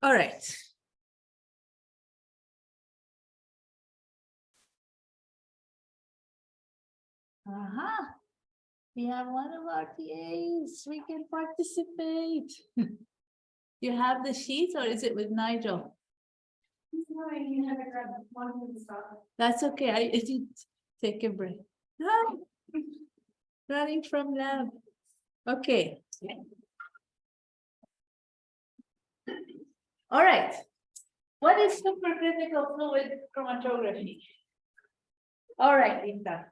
All right. We have one of our TAs. We can participate. You have the sheet, or is it with Nigel? That's okay. I did take a break. No. Running from lab. Okay. All right. What is supercritical fluid chromatography? All right, Lisa.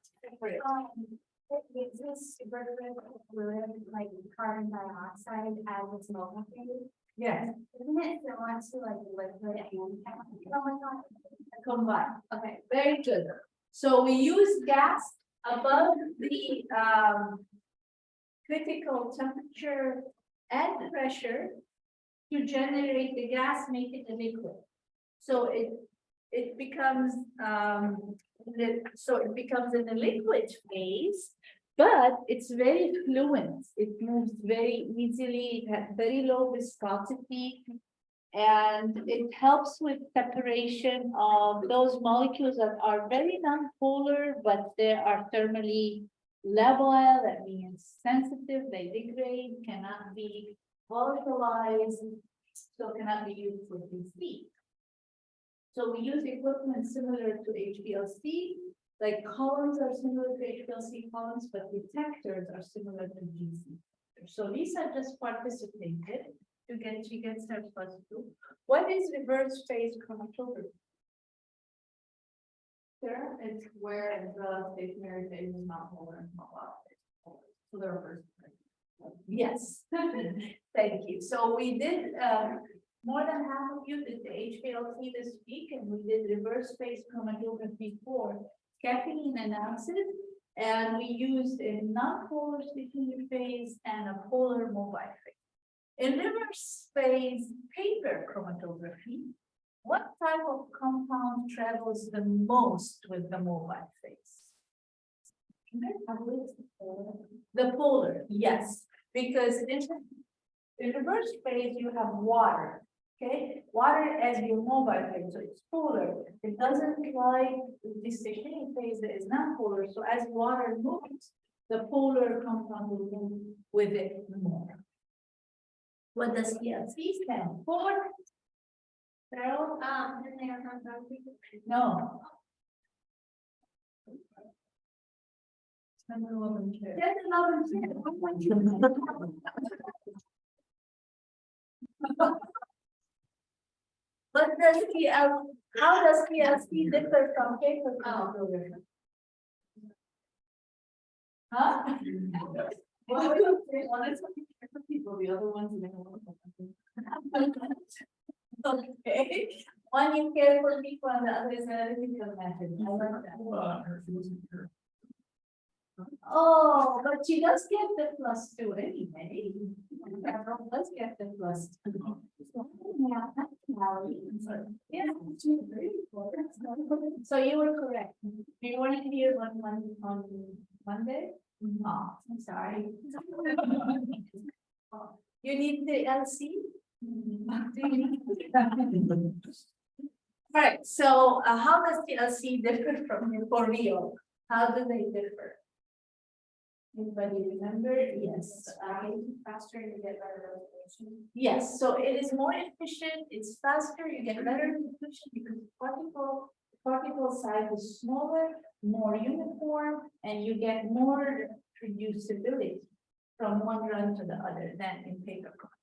Is this supercritical fluid like carbon dioxide as its molecule? Yes. Isn't it similar to like liquid and Combined. Okay, very good. So we use gas above the critical temperature and pressure to generate the gas, make it a liquid. So it becomes in a liquid phase, but it's very fluent. It moves very easily. It has very low viscosity, and it helps with separation of those molecules that are very nonpolar, but they are thermally labile. That means sensitive. They degrade, cannot be volatilized, so cannot be used for PC. So we use equipment similar to HPLC, like columns are similar to HPLC columns, but detectors are similar to GC. So Lisa just participated she gets her +2. What is reverse phase chromatography? Sarah, it's where the stationary phase is not polar and not mobile. So the reverse. Yes, thank you. So we did more than half of you did the HPLC this week, and we did reverse phase chromatography for caffeine analysis, and we used a non-polar stationary phase and a polar mobile phase. In reverse phase paper chromatography, what type of compound travels the most with the mobile phase? The polar, yes, because in reverse phase you have water. Okay, water as your mobile phase, so it's polar. It doesn't like the stationary phase that is not polar. So as water moves, the polar compound will move with it more. What does PLC stand for? Carol? No. Number 11. But does how does PLC differ from paper chromatography? Huh? Well, one is for people, the other one's okay. One you care for people, and the other is analytical method. I like that. Oh, but she does get the +2 anyway. Let's get the +2. Yeah. So you were correct. You weren't here on Monday? Oh, I'm sorry. You need the LC? All right, so how does the LC differ from for real? How do they differ? Anybody remember? Yes. Faster, you get better resolution. Yes, so it is more efficient, it's faster, you get better resolution because particle size is smaller, more uniform, and you get more reducibility from one run to the other than in paper chromatography.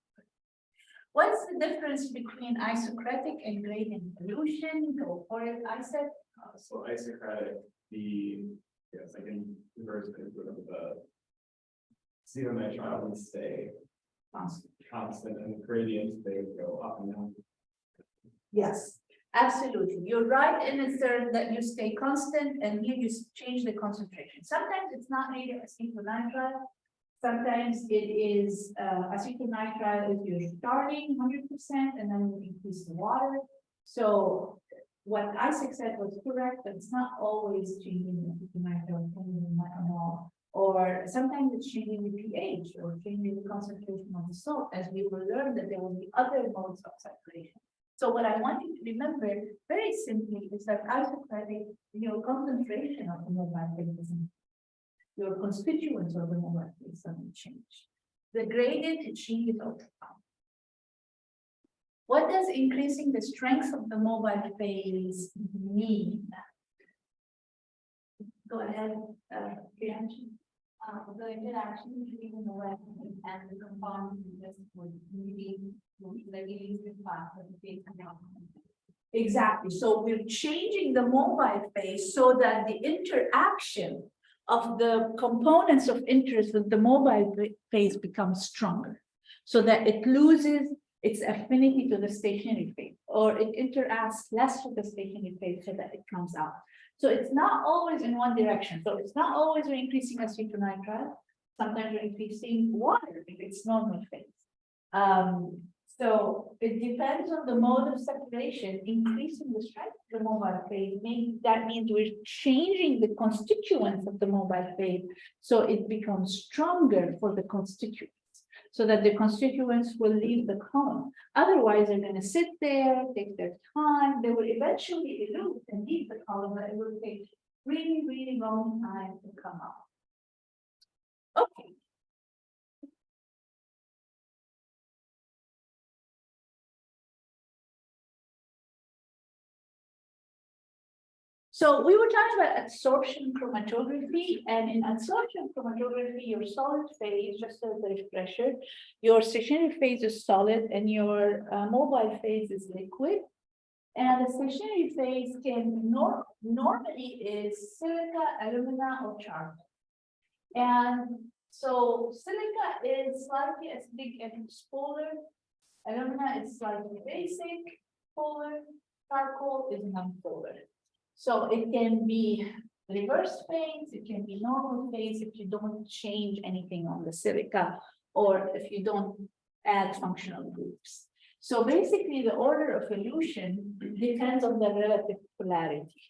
What's the difference between isocratic and gradient solution? Go for it, I said. So isocratic, yes, I can reverse it with the acetylnitrile stay constant, and the gradients they go up and down. Yes, absolutely. You're right in the third that you stay constant, and here you change the concentration. Sometimes it's not really acetylnitrile. Sometimes it is acetylnitrile if you're starting 100% and then you increase the water. So what Isaac said was correct, but it's not always changing the acetylnitrile or or sometimes it's changing the pH or changing the concentration of the salt, as we will learn that there will be other modes of separation. So what I want you to remember very simply is that isocratic, your concentration of the mobile phase doesn't, your constituents of the mobile phase doesn't change. The gradient changes over time. What does increasing the strength of the mobile phase mean? Go ahead, Priyanshi. The interaction between the wet and the compound just would be regularly fast at the phase count. Exactly. So we're changing the mobile phase so that the interaction of the components of interest with the mobile phase becomes stronger, so that it loses its affinity to the stationary phase, or it interacts less with the stationary phase so that it comes out. So it's not always in one direction. So it's not always we're increasing acetonitrile. Sometimes we're increasing water if it's normal phase. So it depends on the mode of separation. Increasing the strength of the mobile phase that means we're changing the constituents of the mobile phase so it becomes stronger for the constituents, so that the constituents will leave the column. Otherwise, they're going to sit there, take their time. They will eventually elute and leave the column, but it will take really, really long time to come out. Okay. So we were talking about adsorption chromatography, and in adsorption chromatography, your solid phase, just as a refresher, your stationary phase is solid and your mobile phase is liquid. And the stationary phase can normally is silica, alumina, or charcoal. And so silica is slightly acidic and polar. Alumina is slightly basic, polar. Charcoal is non-polar. So it can be reverse phase, it can be normal phase if you don't change anything on the silica or if you don't add functional groups. So basically the order of elution depends on the relative polarity.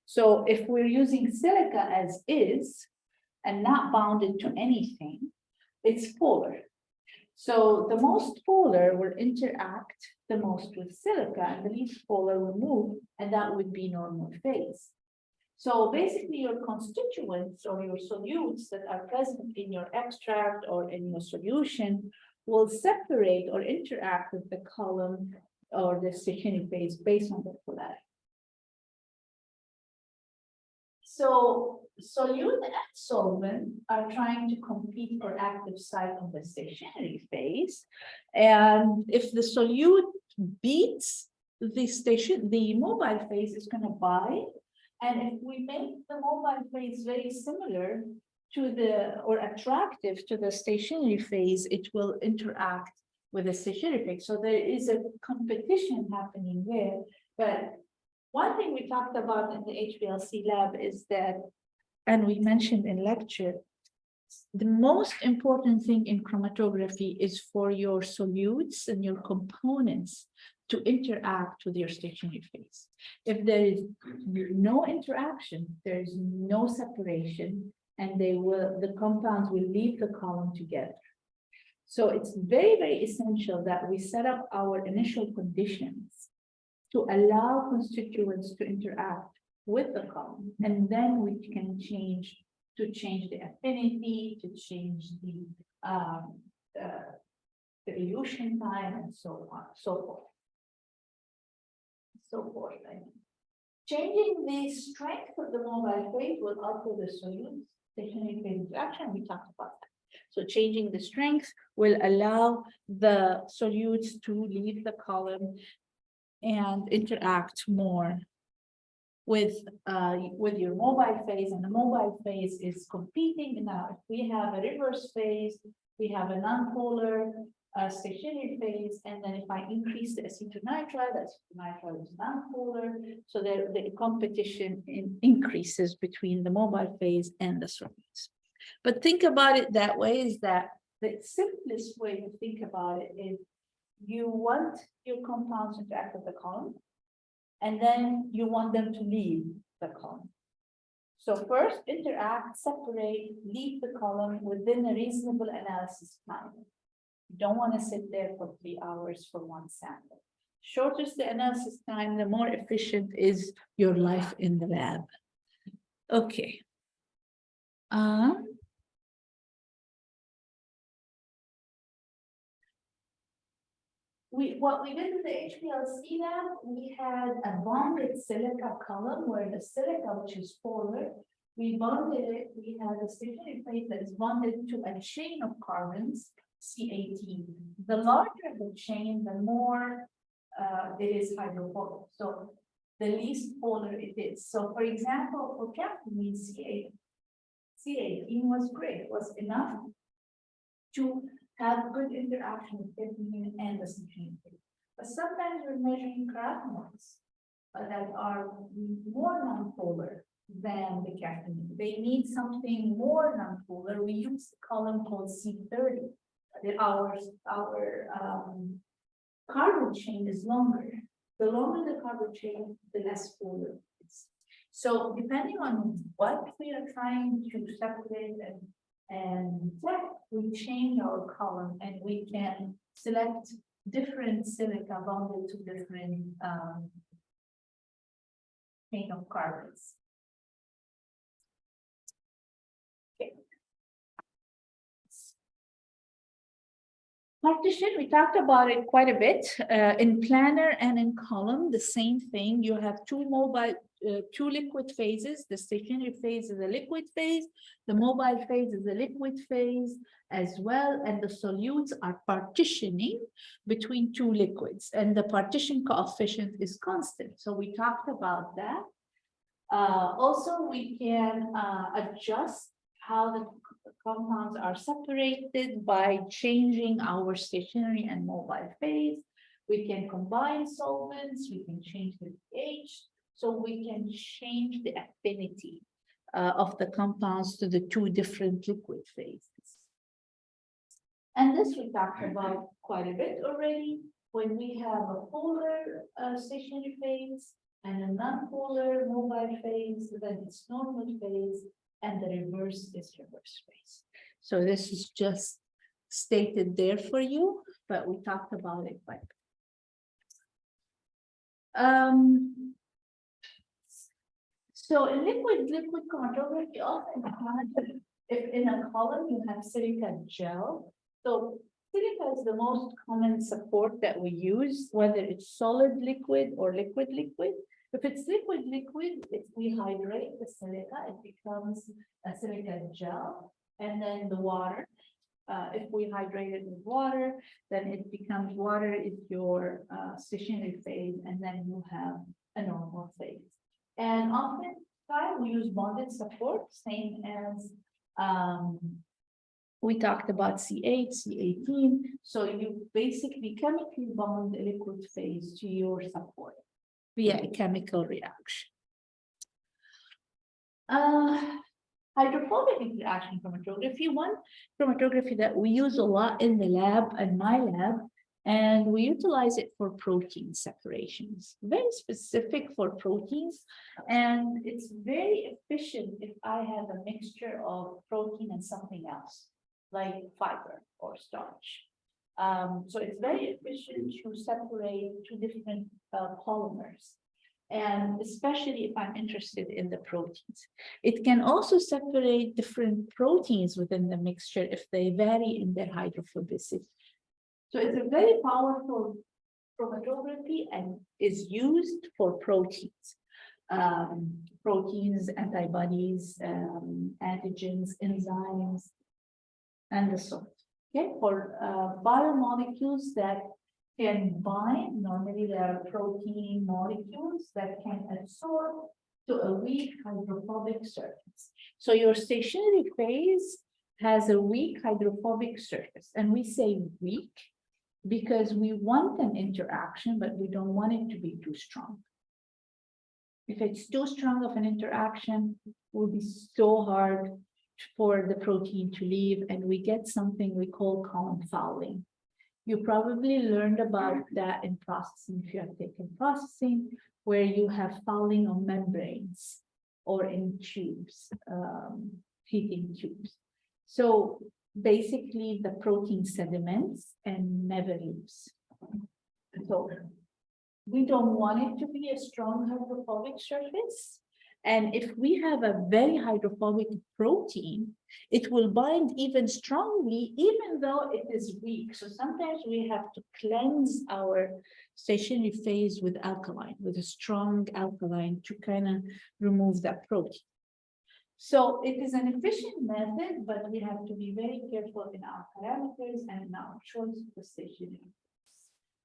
So if we're using silica as is and not bounded to anything, it's polar. So the most polar will interact the most with silica and the least polar will move, and that would be normal phase. So basically your constituents or your solutes that are present in your extract or in your solution will separate or interact with the column or the stationary phase based on the polarity. So solute and solvent are trying to compete for active site on the stationary phase. And if the solute beats the mobile phase is going to bind. And if we make the mobile phase very similar to or attractive to the stationary phase, it will interact with the stationary phase. So there is a competition happening there. But one thing we talked about in the HPLC lab is that, and we mentioned in lecture, the most important thing in chromatography is for your solutes and your components to interact with your stationary phase. If there is no interaction, there is no separation, and the compounds will leave the column together. So it's very, very essential that we set up our initial conditions to allow constituents to interact with the column, and then we can change the affinity, to change the elution time, and so on, so forth. Changing the strength of the mobile phase will alter the solute stationary phase interaction. We talked about that. So changing the strength will allow the solutes to leave the column and interact more with your mobile phase, and the mobile phase is competing. Now, if we have a reverse phase, we have a non-polar stationary phase, and then if I increase the acetonitrile is non-polar, so the competition increases between the mobile phase and the solutes. But think about it that way, is that the simplest way to think about it is you want your compounds to interact with the column, and then you want them to leave the column. So first, interact, separate, leave the column within a reasonable analysis time. You don't want to sit there for 3 hours for one sample. Shortest the analysis time, the more efficient is your life in the lab. Okay. What we did with the HPLC lab, we had a bonded silica column where the silica, which is polar, we bonded it, we had a stationary plate that is bonded to a chain of carbons, C18. The larger the chain, the more it is hydrophobic. So the least polar it is. So for example, for caffeine, C18 was great, it was enough to have good interaction with caffeine and the stationary plate. But sometimes we're measuring carotenoids that are more nonpolar than the caffeine. They need something more nonpolar. We use a column called C30. Our carbon chain is longer. The longer the carbon chain, the less polar it is. So depending on what we are trying to separate and we change our column and we can select different silica bonded to different chain of carbons. Okay. Partition, we talked about it quite a bit. In planar and in column, the same thing. You have two liquid phases. The stationary phase is a liquid phase. The mobile phase is a liquid phase as well. And the solutes are partitioning between two liquids. And the partition coefficient is constant. So we talked about that. Also, we can adjust how the compounds are separated by changing our stationary and mobile phase. We can combine solvents, we can change the pH, so we can change the affinity of the compounds to the two different liquid phases. And this we talked about quite a bit already. When we have a polar stationary phase and a non-polar mobile phase, then it's normal phase, and the reverse is reverse phase. So this is just stated there for you, but we talked about it quite a bit. So in liquid chromatography, often if in a column you have silica gel, so silica is the most common support that we use, whether it's solid liquid or liquid. If it's liquid, if we hydrate the silica, it becomes a silica gel, and then the water. If we hydrate it with water, then it becomes water is your stationary phase, and then you have a normal phase. And often we use bonded support, same as we talked about C8, C18. So you basically chemically bond the liquid phase to your support via a chemical reaction. Hydrophobic interaction chromatography, one chromatography that we use a lot in the lab, in my lab, and we utilize it for protein separations, very specific for proteins, and it's very efficient if I have a mixture of protein and something else, like fiber or starch. So it's very efficient to separate two different polymers, and especially if I'm interested in the proteins. It can also separate different proteins within the mixture if they vary in their hydrophobicity. So it's a very powerful chromatography and is used for proteins. Proteins, antibodies, antigens, enzymes, and the sort. Okay, for biomolecules that can bind, normally there are protein molecules that can adsorb to a weak hydrophobic surface. So your stationary phase has a weak hydrophobic surface, and we say weak because we want an interaction, but we don't want it to be too strong. If it's too strong of an interaction, it will be so hard for the protein to leave, and we get something we call column fouling. You probably learned about that in processing if you have taken processing, where you have fouling on membranes. or in tubes, heating tubes. So basically the protein sediments and never leaves. So we don't want it to be a strong hydrophobic surface. And if we have a very hydrophobic protein, it will bind even strongly, even though it is weak. So sometimes we have to cleanse our stationary phase with alkaline, with a strong alkaline to kind of remove that protein. So it is an efficient method, but we have to be very careful in our parameters and in our choice of the stationary.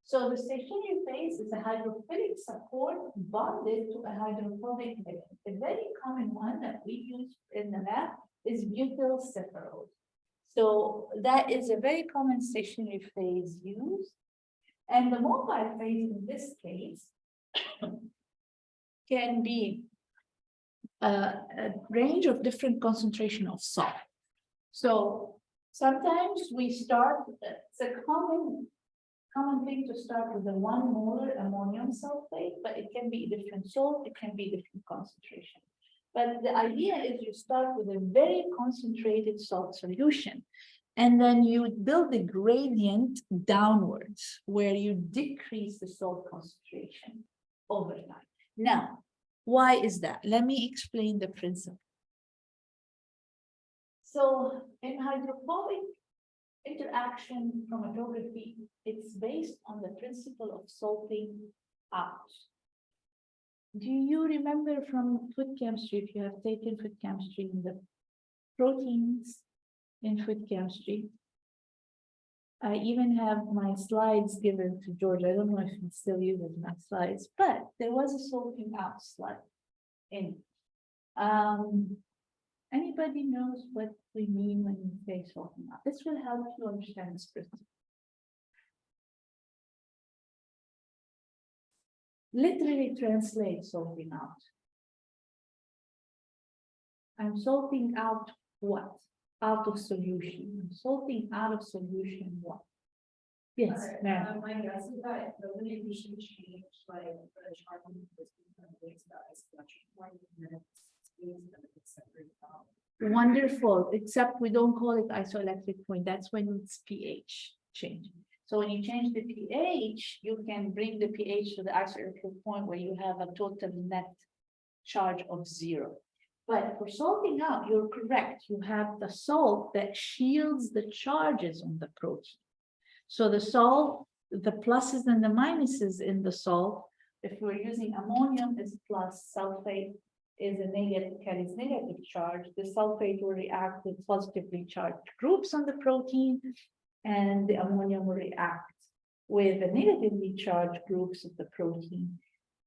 So the stationary phase is a hydrophilic support bonded to a hydrophobic ligand. A very common one that we use in the lab is butyl separate. So that is a very common stationary phase used. And the mobile phase in this case can be a range of different concentration of salt. So sometimes we start, it's a common thing to start with a 1 molar ammonium sulfate, but it can be a different salt, it can be a different concentration. But the idea is you start with a very concentrated salt solution, and then you build a gradient downwards where you decrease the salt concentration over time. Now, why is that? Let me explain the principle. So in hydrophobic interaction chromatography, it's based on the principle of salting out. Do you remember from food chemistry, if you have taken food chemistry, the proteins in food chemistry? I even have my slides given to George. I don't know if he still uses my slides, but there was a salting out slide in. Anybody knows what we mean when we say salting out? This will help you understand this principle. Literally translate salting out. I'm salting out what? Out of solution. I'm salting out of solution what? Yes, ma'am. My guess is that the lineation change, like the charcoal weights about extraction 20 minutes. Wonderful, except we don't call it isoelectric point. That's when it's pH change. So when you change the pH, you can bring the pH to the isoelectric point where you have a total net charge of 0. But for salting out, you're correct. You have the salt that shields the charges on the protein. So the salt, the pluses and the minuses in the salt, if we're using ammonium is plus, sulfate is a negative, carries negative charge. The sulfate will react with positively charged groups on the protein, and the ammonium will react with the negatively charged groups of the protein,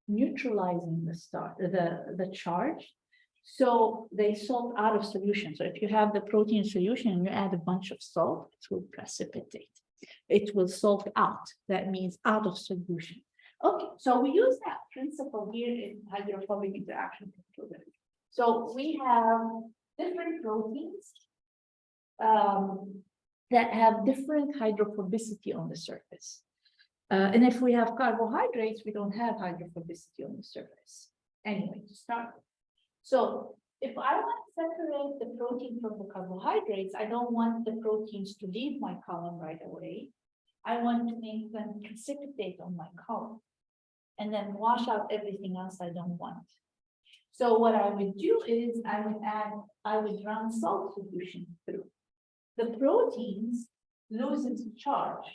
neutralizing the charge. So they salt out of solution. So if you have the protein solution and you add a bunch of salt, it will precipitate. It will salt out. That means out of solution. Okay, so we use that principle here in hydrophobic interaction. So we have different proteins that have different hydrophobicity on the surface. And if we have carbohydrates, we don't have hydrophobicity on the surface. Anyway, to start with. So if I want to separate the protein from the carbohydrates, I don't want the proteins to leave my column right away. I want to make them precipitate on my column and then wash out everything else I don't want. So what I would do is I would run salt solution through. The proteins loses charge.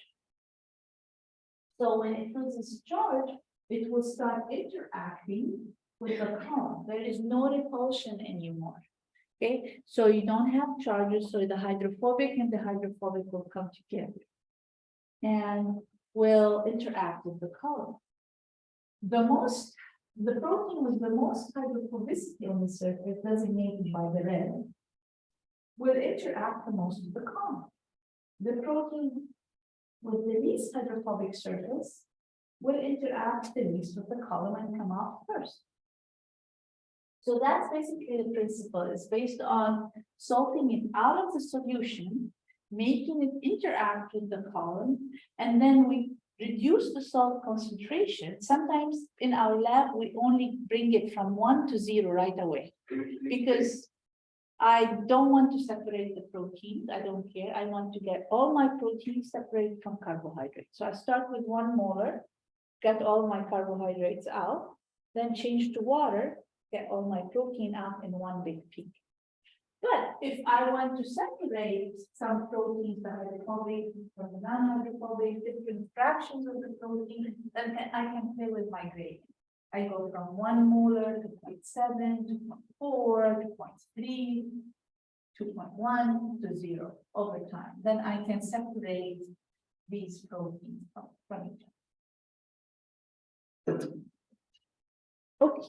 So when it loses charge, it will start interacting with the column. There is no repulsion anymore. Okay, so you don't have charges, so the hydrophobic and the hydrophobic will come together and will interact with the column. The protein with the most hydrophobicity on the surface, designated by the red, will interact the most with the column. The protein with the least hydrophobic surface will interact the least with the column and come out first. So that's basically the principle. It's based on salting it out of the solution, making it interact with the column, and then we reduce the salt concentration. Sometimes in our lab, we only bring it from 1 to 0 right away. because I don't want to separate the proteins. I don't care. I want to get all my proteins separated from carbohydrates. So I start with 1 molar, get all my carbohydrates out, then change to water, get all my protein out in one big peak. But if I want to separate some proteins, the hydrophobic from the non-hydrophobic, different fractions of the protein, then I can play with my gradient. I go from 1 molar to 0.7, to 0.4, to 0.3, 2.1 to 0 over time. Then I can separate these proteins from each other. Okay.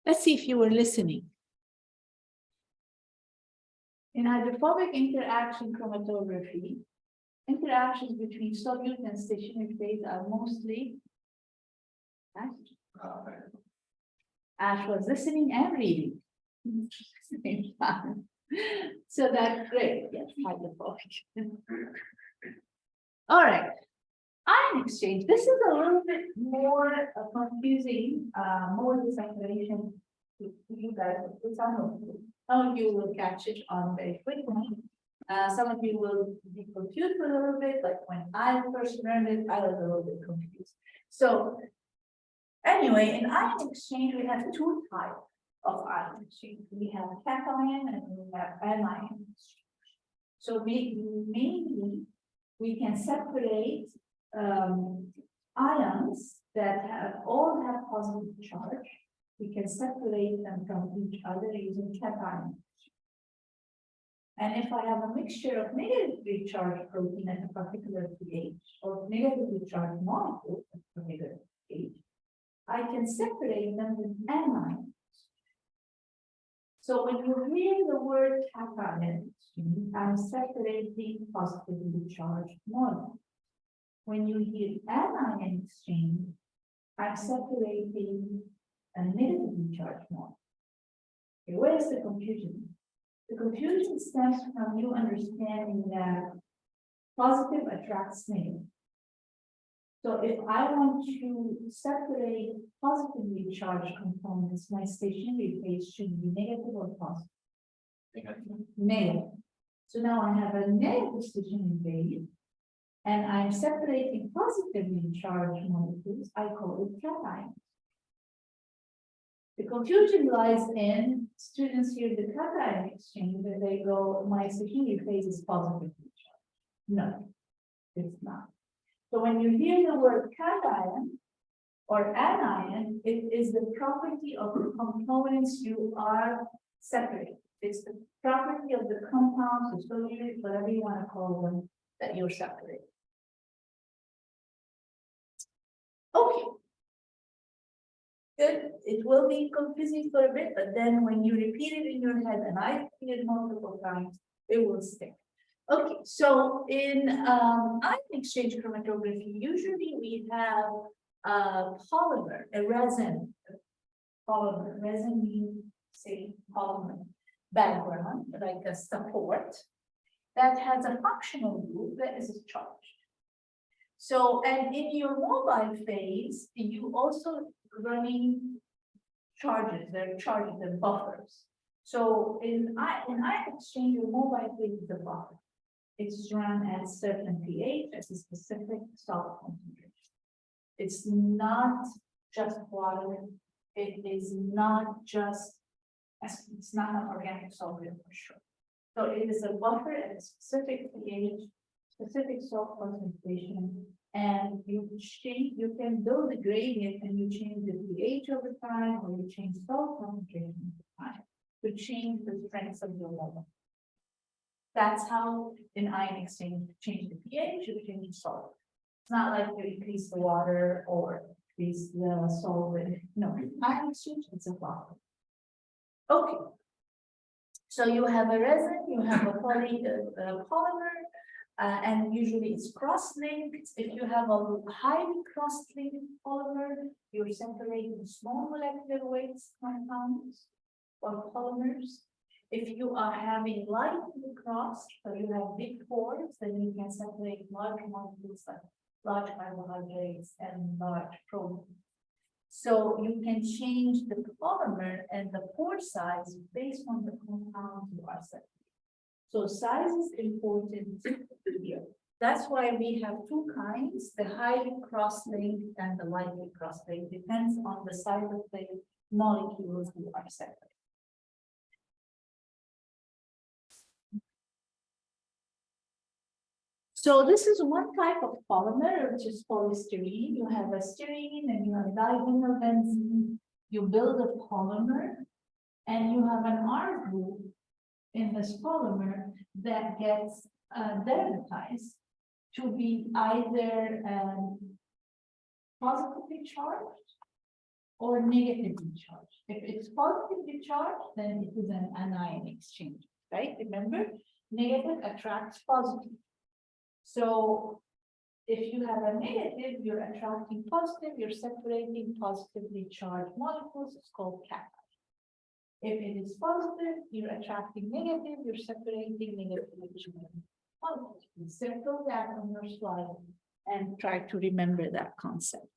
Let's see if you were listening. In hydrophobic interaction chromatography, interactions between solute and stationary phase are mostly Ash was listening and reading. So that's great. Yes, hydrophobic. All right. Ion exchange. This is a little bit more confusing, more the separation to you guys. Some of you will catch it on very quickly. Some of you will be confused a little bit, like when I first learned it, I was a little bit confused. So anyway, in ion exchange, we have 2 types of ion exchange. We have cation and we have anion exchange. So mainly, we can separate ions that all have positive charge. We can separate them from each other using cation. And if I have a mixture of negatively charged protein at a particular pH or negatively charged molecule at a particular pH, I can separate them with anion. So when you hear the word cation exchange, I'm separating positively charged molecules. When you hear anion exchange, I'm separating a negatively charged molecule. Okay, where is the confusion? The confusion stems from you understanding that positive attracts negative. So if I want to separate positively charged components, my stationary phase should be negative or positive? Negative. So now I have a negative stationary phase, and I'm separating positively charged molecules. I call it cation. The confusion lies in students hear the cation exchange and they go, my stationary phase is positively charged. No, it's not. So when you hear the word cation or anion, it is the property of the components you are separating. It's the property of the compounds, the solutes, whatever you want to call them, that you're separating. Okay. Good. It will be confusing for a bit, but then when you repeat it in your head, and I repeat it multiple times, it will stick. Okay, so in ion exchange chromatography, usually we have a polymer, a resin. Polymer, resin means, say, polymer background, like a support, that has a functional group that is charged. So, and in your mobile phase, you also running charges, they're charges and buffers. So in ion exchange, your mobile phase is a buffer. It's run at certain pH at a specific salt concentration. It's not just water. It is not just, it's not an organic solvent for sure. So it is a buffer at a specific pH, specific salt concentration, and you can build a gradient and you change the pH over time, or you change salt concentration over time to change the strength of your level. That's how in ion exchange change the pH, you change the salt. It's not like you increase the water or increase the solvent. No, ion exchange, it's a buffer. Okay. So you have a resin, you have a polymer, and usually it's cross-linked. If you have a highly cross-linked polymer, you're separating small molecular weights compounds or polymers. If you are having lightly crossed, so you have big pores, then you can separate large molecules like large carbohydrates and large proteins. So you can change the polymer and the pore size based on the compound you are setting. So size is important here. That's why we have two kinds, the highly cross-linked and the lightly cross-linked, depends on the size of the molecules you are separating. So this is one type of polymer, which is polystyrene. You have a styrene and you have divinyl benzene. You build a polymer and you have an R group in this polymer that gets derivatized to be either positively charged or negatively charged. If it's positively charged, then it is an anion exchange, right? Remember, negative attracts positive. So if you have a negative, you're attracting positive, you're separating positively charged molecules, it's called cation. If it is positive, you're attracting negative, you're separating negatively charged molecules. Circle that on your slide and try to remember that concept.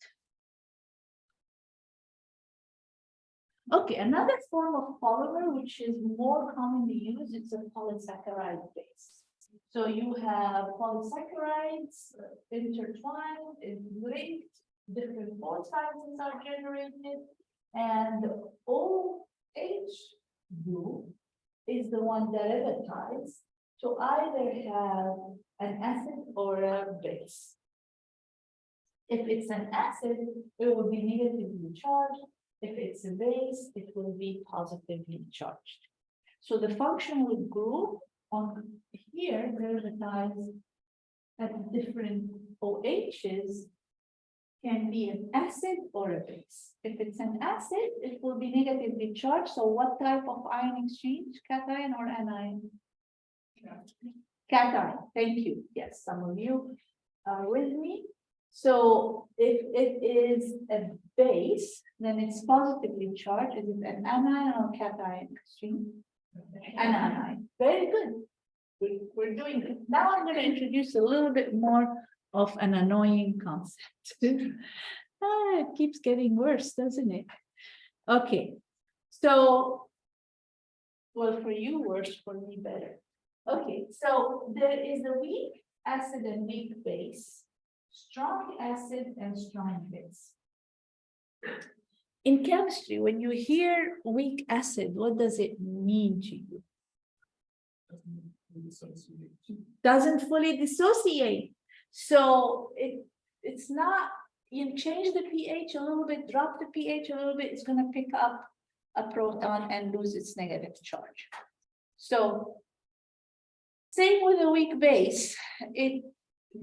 Okay, another form of polymer, which is more commonly used, it's a polysaccharide base. So you have polysaccharides intertwined, linked, different pore sizes are generated, and OH group is the one derivatized to either have an acid or a base. If it's an acid, it will be negatively charged. If it's a base, it will be positively charged. So the functional group on here, derivatized at different OHs, can be an acid or a base. If it's an acid, it will be negatively charged. So what type of ion exchange? Cation or anion? Cation. Thank you. Yes, some of you are with me. So if it is a base, then it's positively charged. Is it an anion or cation exchange? An anion. Very good. We're doing it. Now I'm going to introduce a little bit more of an annoying concept. It keeps getting worse, doesn't it? Okay. So, well, for you, worse, for me, better. Okay, so there is a weak acid and weak base, strong acid and strong base. In chemistry, when you hear weak acid, what does it mean to you? Doesn't fully dissociate. So it's not, you change the pH a little bit, drop the pH a little bit, it's going to pick up a proton and lose its negative charge. So same with a weak base, it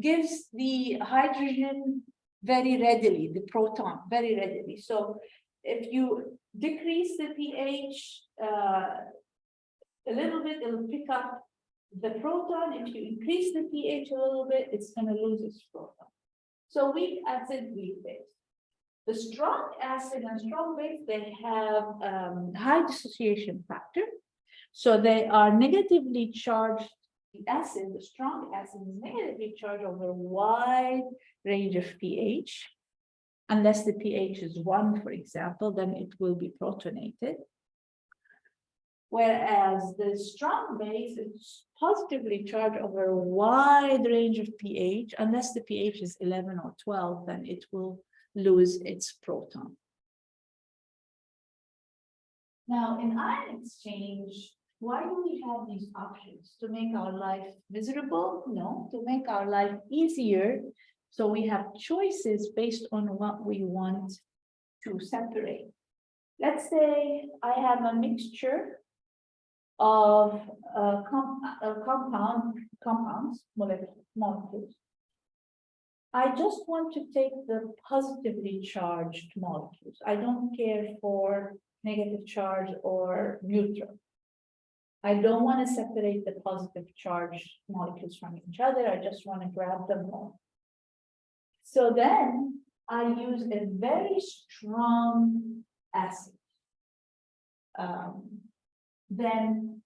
gives the hydrogen very readily, the proton very readily. So if you decrease the pH a little bit, it'll pick up the proton. If you increase the pH a little bit, it's going to lose its proton. So weak acid, weak base. The strong acid and strong base, they have high dissociation factor. So they are negatively charged. The acid, the strong acid, is negatively charged over a wide range of pH. Unless the pH is 1, for example, then it will be protonated. Whereas the strong base is positively charged over a wide range of pH. Unless the pH is 11 or 12, then it will lose its proton. Now, in ion exchange, why do we have these options? To make our life miserable? No, to make our life easier. So we have choices based on what we want to separate. Let's say I have a mixture of compounds, molecules. I just want to take the positively charged molecules. I don't care for negative charge or neutral. I don't want to separate the positive charged molecules from each other. I just want to grab them all. So then I use a very strong acid. Then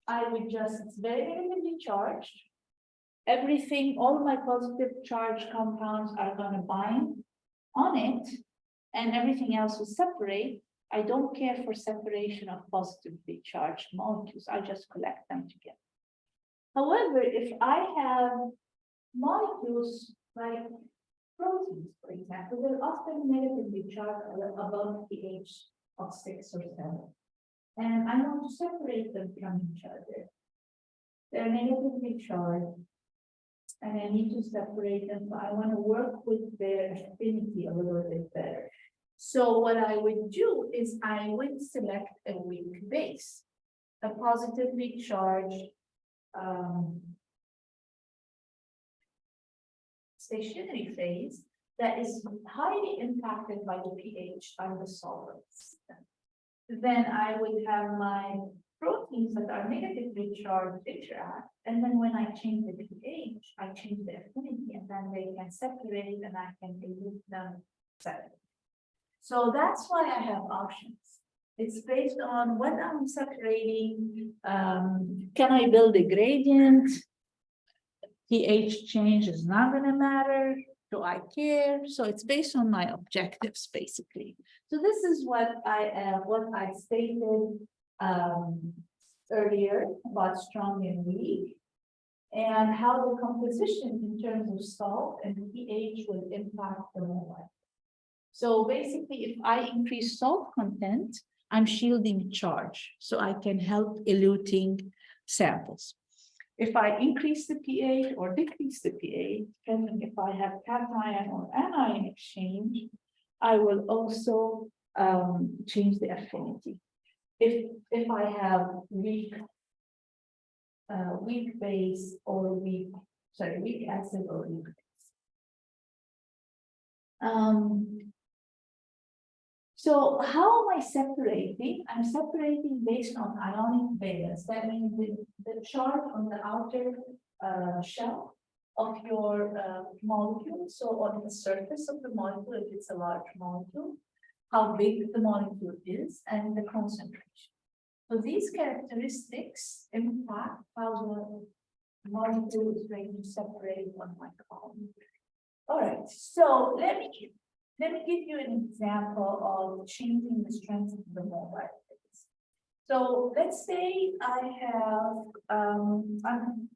I would just, it's very negatively charged. Everything, all my positive charge compounds are going to bind on it. and everything else will separate. I don't care for separation of positively charged molecules, I just collect them together. However, if I have molecules like proteins, for example, they're often negatively charged above pH of 6 or 7. And I want to separate them from each other. They're negatively charged. And I need to separate them, so I want to work with their affinity a little bit better. So what I would do is I would select a weak base, a positively charged stationary phase that is highly impacted by the pH on the solvent system. Then I would have my proteins that are negatively charged interact, and then when I change the pH, I change the affinity, and then they can separate, and I can dilute them separately. So that's why I have options. It's based on what I'm separating. Can I build a gradient? pH change is not going to matter. Do I care? So it's based on my objectives, basically. So this is what I stated earlier about strong and weak, and how the composition in terms of salt and pH will impact the mobile. So basically, if I increase salt content, I'm shielding charge, so I can help eluting samples. If I increase the pH or decrease the pH, depending if I have cation or anion exchange, I will also change the affinity. If I have weak base or weak acid or weak base. So how am I separating? I'm separating based on ionic valence. That means the charge on the outer shell of your molecule. So on the surface of the molecule, if it's a large molecule, how big the molecule is, and the concentration. So these characteristics impact how the molecule is going to separate on my column. All right, so let me give you an example of changing the strength of the mobile phase. So let's say I have I'm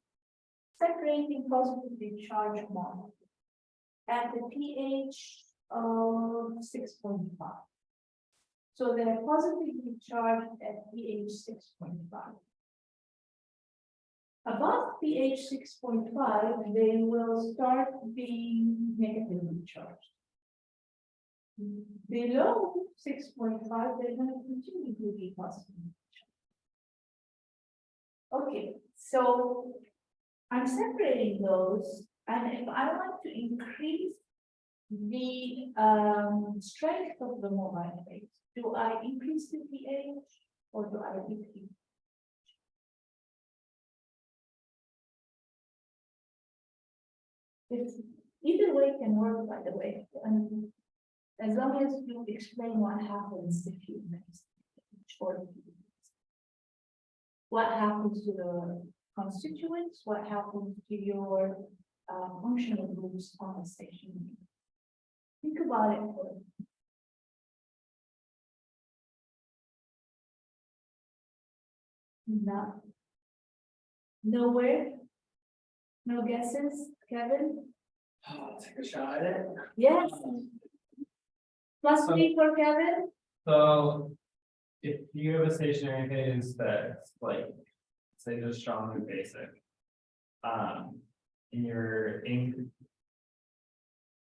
separating positively charged molecules at the pH of 6.5. So they're positively charged at pH 6.5. Above pH 6.5, they will start being negatively charged. Below 6.5, they're going to continue to be positively charged. Okay, so I'm separating those, and if I want to increase the strength of the mobile phase, do I increase the pH or do I decrease? It's either way can work, by the way, and as long as you explain what happens if you mix or what happens to the constituents, what happens to your functional groups on the station. Think about it for no. Nowhere? No guesses, Kevin? I'll take a shot at it. Yes. +3 for Kevin? So if you have a stationary phase that's like, say, just strong and basic, in your ink.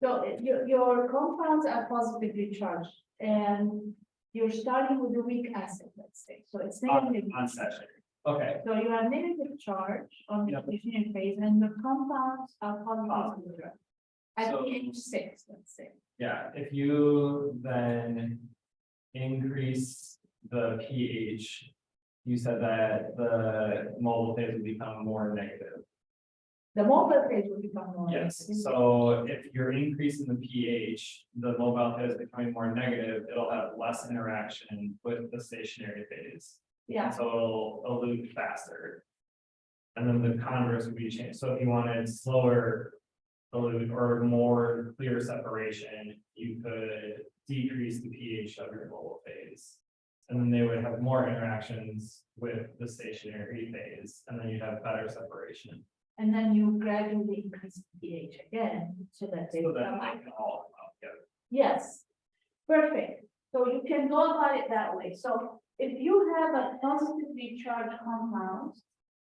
So your compounds are positively charged, and you're starting with a weak acid, let's say. So it's negative. On session. Okay, So you have negative charge on the Yep. stationary phase, and the compounds are positively charged. At So- pH 6, let's say. yeah, if you then increase the pH, you said that the mobile phase would become more negative. The mobile phase will become more. Yes, so if you're increasing the pH, the mobile phase is becoming more negative, it'll have less interaction with the stationary phase. Yeah, So it'll elute faster. And then the converse would be changed. So if you wanted slower or more clear separation, you could decrease the pH of your mobile phase. And then they would have more interactions with the stationary phase, and then you'd have better separation. And then you gradually increase the pH again, so that they So that come they out. can all come out together. Yes, perfect. So you can go about it that way. So if you have a positively charged compound,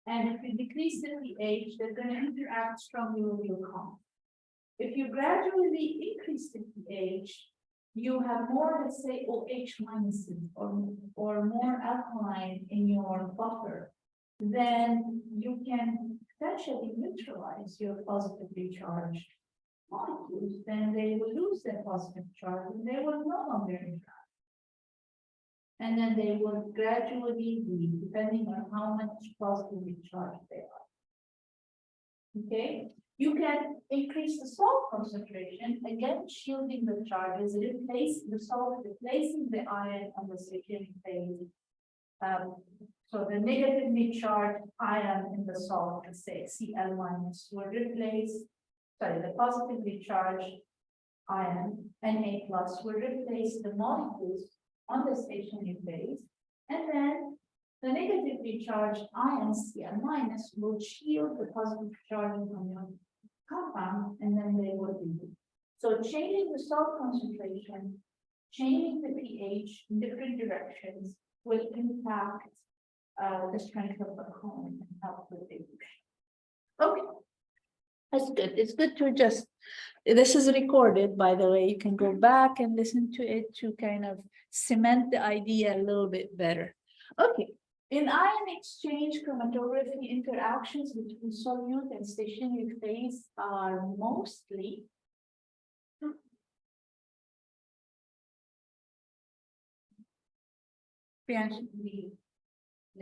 and if you decrease the pH, they're going to interact strongly with your compound. If you gradually increase the pH, you have more, let's say, OH minuses or more alkaline in your buffer, then you can potentially neutralize your positively charged molecules, then they will lose their positive charge and they will no longer interact. And then they will gradually leave, depending on how much positively charged they are. Okay, you can increase the salt concentration, again shielding the charges, replace the salt, replacing the ion on the stationary phase. So the negatively charged ion in the salt, let's say Cl minus, will replace, sorry, the positively charged ion, Na plus, will replace the molecules on the stationary phase, and then the negatively charged ion Cl minus will shield the positive charge on your compound, and then they will be. So changing the salt concentration, changing the pH in different directions will impact the strength of the cone and help with dilution. Okay, that's good. It's good to just, this is recorded, by the way. You can go back and listen to it to kind of cement the idea a little bit better. Okay, in ion exchange chromatography, interactions between solute and stationary phase are mostly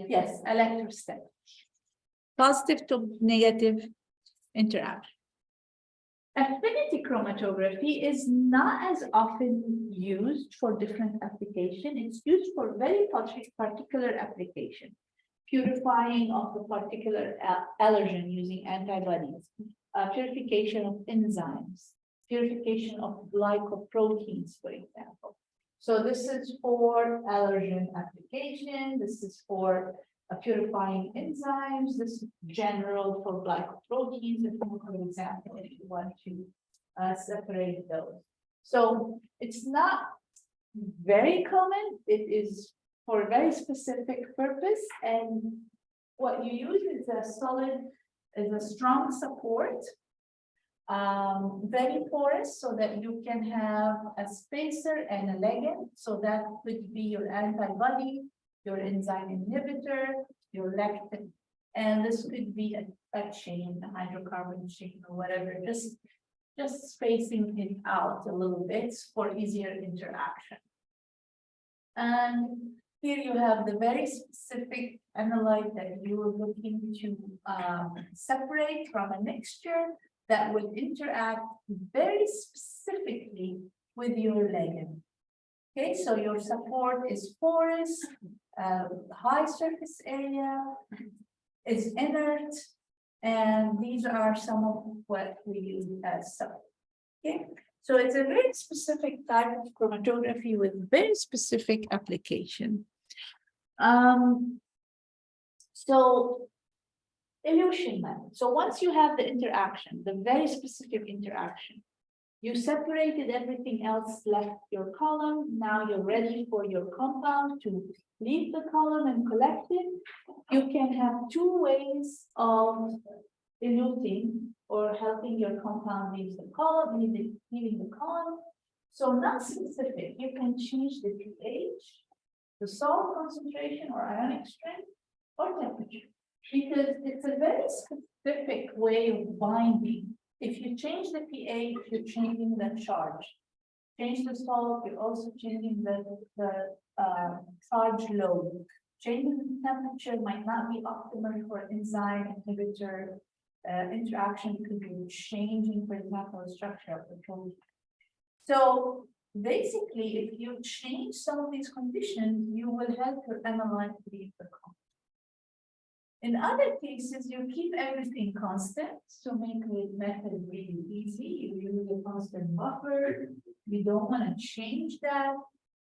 yes, electrostatic. Positive to negative interaction. Affinity chromatography is not as often used for different applications. It's used for very particular application. Purifying of the particular allergen using antibodies, purification of enzymes, purification of glycoproteins, for example. So this is for allergen application. This is for purifying enzymes. This is general for glycoproteins, for example, if you want to separate those. So it's not very common. It is for a very specific purpose. And what you use is a solid, is a strong support, very porous, so that you can have a spacer and a ligand. So that could be your antibody, your enzyme inhibitor, your lectin, and this could be a chain, a hydrocarbon chain or whatever, just spacing it out a little bit for easier interaction. And here you have the very specific analyte that you are looking to separate from a mixture that will interact very specifically with your ligand. Okay, so your support is porous, high surface area, is inert, and these are some of what we use as support. Okay, so it's a very specific type of chromatography with very specific application. So elution method. So once you have the interaction, the very specific interaction, you separated everything else, left your column. Now you're ready for your compound to leave the column and collect it. You can have two ways of eluting or helping your compound leave the column, leaving the column. So not specific, you can change the pH, the salt concentration or ionic strength, or temperature, because it's a very specific way of binding. If you change the pH, you're changing the charge. Change the salt, you're also changing the charge load. Changing the temperature might not be optimal for enzyme inhibitor interaction, could be changing, for example, the structure of the protein. So basically, if you change some of these conditions, you will help your analyte leave the compound. In other cases, you keep everything constant, so make the method really easy. You use a constant buffer. You don't want to change that.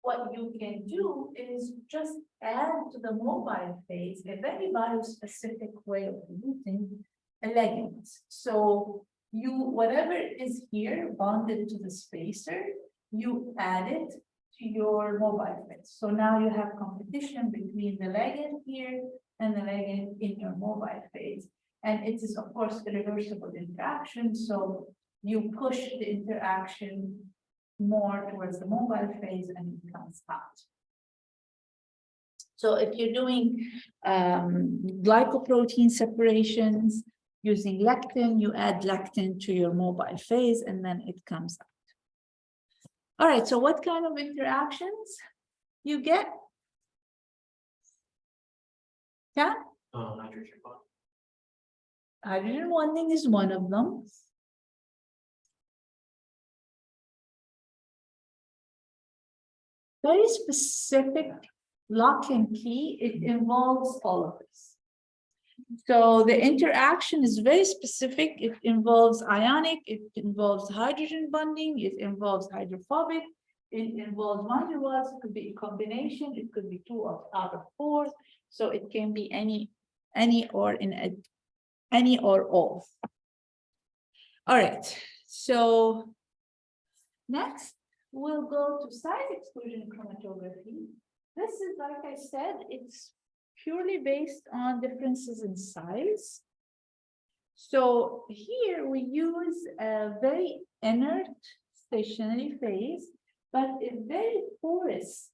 What you can do is just add to the mobile phase a very bio-specific way of using a ligand. So you, whatever is here bonded to the spacer, you add it to your mobile phase. So now you have competition between the ligand here and the ligand in your mobile phase. And it is, of course, a reversible interaction. So you push the interaction more towards the mobile phase and it comes out. So if you're doing glycoprotein separations using lectin, you add lectin to your mobile phase and then it comes out. All right, so what kind of interactions you get? Yeah? Hydrogen bond. Hydrogen bonding is one of them. Very specific lock and key, it involves all of this. So the interaction is very specific. It involves ionic, it involves hydrogen bonding, it involves hydrophobic, it involves van der Waals, it could be a combination, it could be two out of four. So it can be any or all. All right, so next we'll go to size-exclusion chromatography. This is, like I said, it's purely based on differences in size. So here we use a very inert stationary phase, but a very porous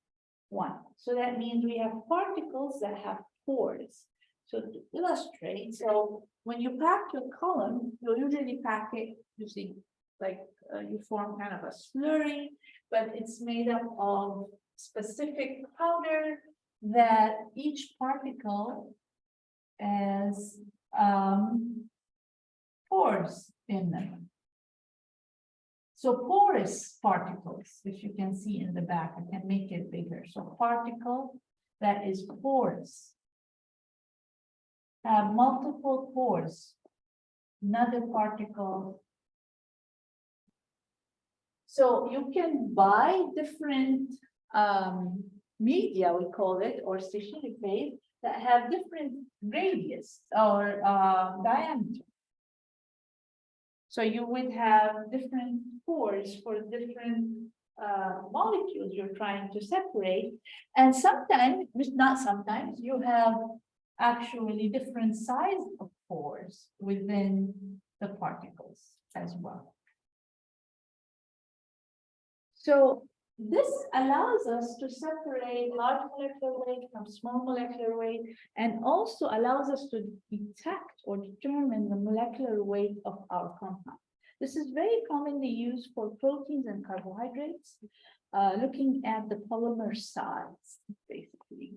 one. So that means we have particles that have pores. So to illustrate, so when you pack your column, you'll usually pack it using like you form kind of a slurry, but it's made up of specific powder that each particle has pores in them. So porous particles, if you can see in the back, I can make it bigger. So particle that is porous have multiple pores. Another particle. So you can buy different media, we call it, or stationary phase that have different radius or diameter. So you would have different pores for different molecules you're trying to separate. And sometimes, not sometimes, you have actually different size of pores within the particles as well. So this allows us to separate large molecular weight from small molecular weight, and also allows us to detect or determine the molecular weight of our compound. This is very commonly used for proteins and carbohydrates, looking at the polymer size, basically.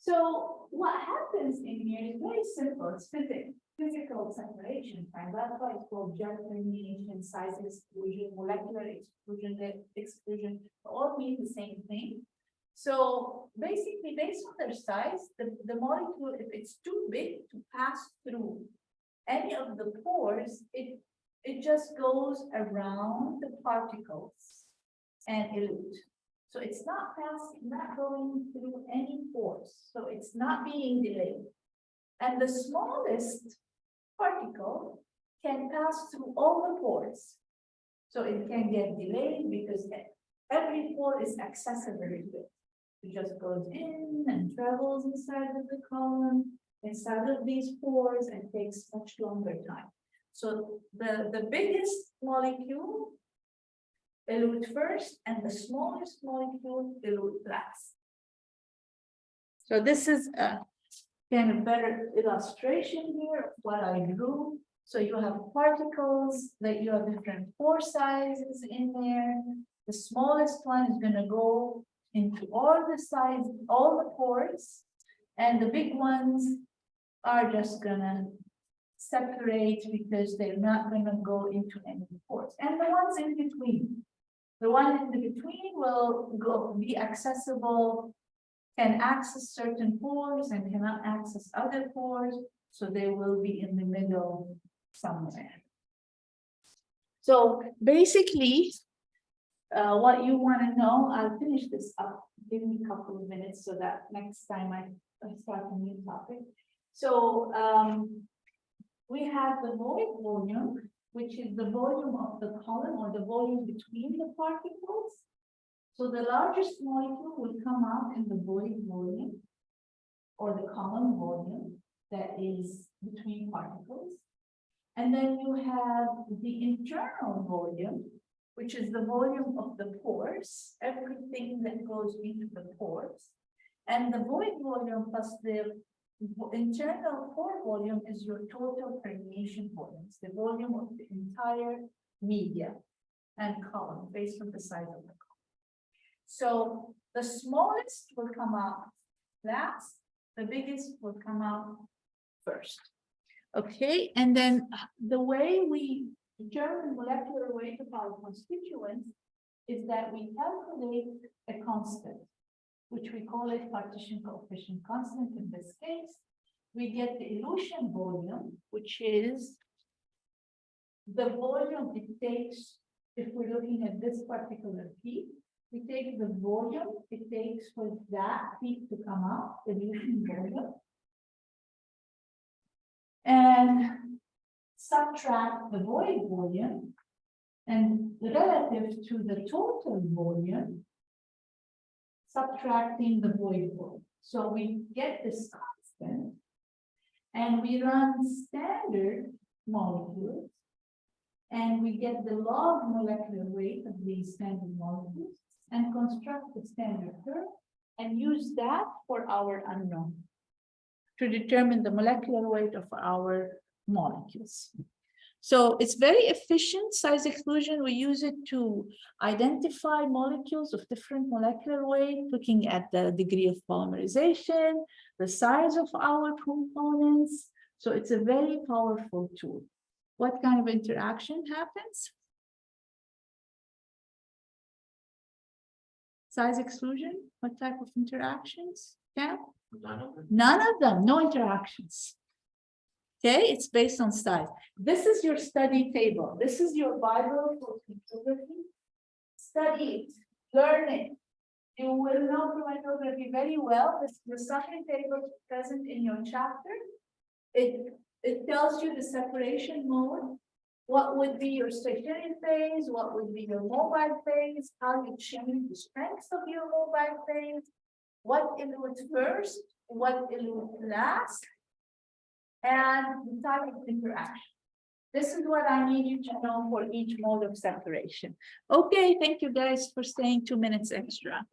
So what happens in here is very simple. It's physical separation, right? That's why it's called jet elimination, size exclusion, molecular exclusion, all mean the same thing. So basically, based on their size, the molecule, if it's too big to pass through any of the pores, it just goes around the particles and elute. So it's not going through any pores. So it's not being delayed. And the smallest particle can pass through all the pores. So it can get delayed because every pore is accessible to it. It just goes in and travels inside of the column, inside of these pores, and takes much longer time. So the biggest molecule elute first, and the smallest molecule elute last. So this is a kind of better illustration here of what I drew. So you have particles that you have different pore sizes in there. The smallest one is going to go into all the size, all the pores, and the big ones are just going to separate because they're not going to go into any pores. And the ones in between. The one in between will be accessible can access certain pores and cannot access other pores, so they will be in the middle somewhere. So basically, what you want to know, I'll finish this up. Give me a couple of minutes so that next time I start a new topic. So we have the void volume, which is the volume of the column or the volume between the particles. So the largest molecule will come out in the void volume or the column volume that is between particles. And then you have the internal volume, which is the volume of the pores, everything that goes into the pores. And the void volume plus the internal pore volume is your total permeation volume. It's the volume of the entire media and column based on the size of the column. So the smallest will come out last, the biggest will come out first. Okay, and then the way we determine molecular weight of our constituents is that we calculate a constant, which we call it partition coefficient constant. In this case, we get the elution volume, which is the volume it takes, if we're looking at this particular peak, we take the volume it takes for that peak to come out, the elution volume, and subtract the void volume, and relative to the total volume, subtracting the void volume. So we get this constant, and we run standard molecules, and we get the log molecular weight of these standard molecules, and construct the standard curve, and use that for our unknown to determine the molecular weight of our molecules. So it's very efficient, size exclusion. We use it to identify molecules of different molecular weight, looking at the degree of polymerization, the size of our components. So it's a very powerful tool. What kind of interaction happens? Size exclusion, what type of interactions? Yeah. None of them, no interactions. Okay, it's based on size. This is your study table. This is your Bible for chromatography. Study it, learn it. You will know chromatography very well. This is the summary table present in your chapter. It tells you the separation mode. What would be your stationary phase? What would be your mobile phase? How you change the strengths of your mobile phase? What elutes first? What elutes last? And the type of interaction. This is what I need you to know for each mode of separation. Okay, thank you guys for staying 2 minutes extra.